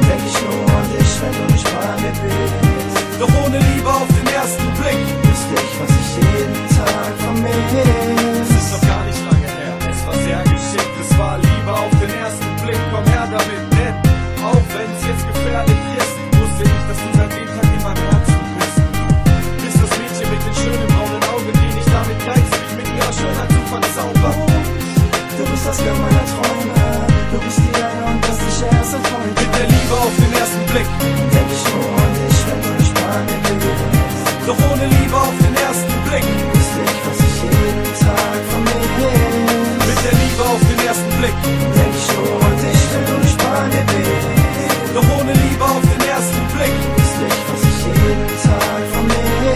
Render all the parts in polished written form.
denk ich nur an dich, wenn du nicht bei mir bist. Doch ohne Liebe auf den ersten Blick wüsste ich, was ich jeden Tag vermisse. Es ist noch gar nicht lange her, es war sehr geschickt. Es war Liebe auf den ersten Blick, komm her damit, denn auch wenn es jetzt gefährlich ist, wusste ich, dass du seit dem Tag in meinem Herzen bist. Du bist das Mädchen mit den schönen braunen Augen, die nicht damit gleichst, mich mit ihrer Schönheit zu verzaubern. Du bist das Girl meiner Träume, du bist die eine und das ich erst seit heute. Mit der Liebe auf den ersten Blick denk ich nur an dich, wenn du nicht bei mir bist. Doch ohne Liebe auf den ersten Blick wüsste ich, was ich jeden Tag vermisse. Mit der Liebe auf den ersten Blick denk ich nur an dich, wenn du nicht bei mir bist. Doch ohne Liebe auf den ersten Blick wüsste ich, was ich jeden Tag vermisse.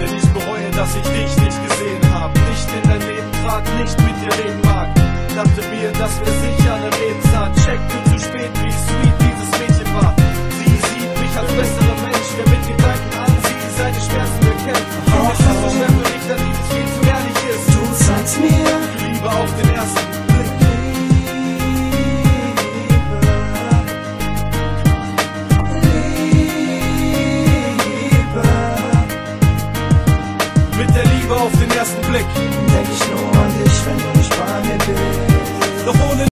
Denn ich bereue, dass ich dich nicht gesehen habe, nicht in dein Leben trat, nicht mit dir reden mag. Dachte mir, dass wir sicher eine Lebensart. Checkte zu spät, wie sweet dieses Mädchen war. Sie sieht mich als besserer Mensch, der mit Gedanken an sie seine Schmerzen bekämpft. Es ist so schwer für mich, dass dieses viel zu ehrlich ist. Du sagst mir Liebe auf den ersten Blick. Mit der Liebe auf den ersten Blick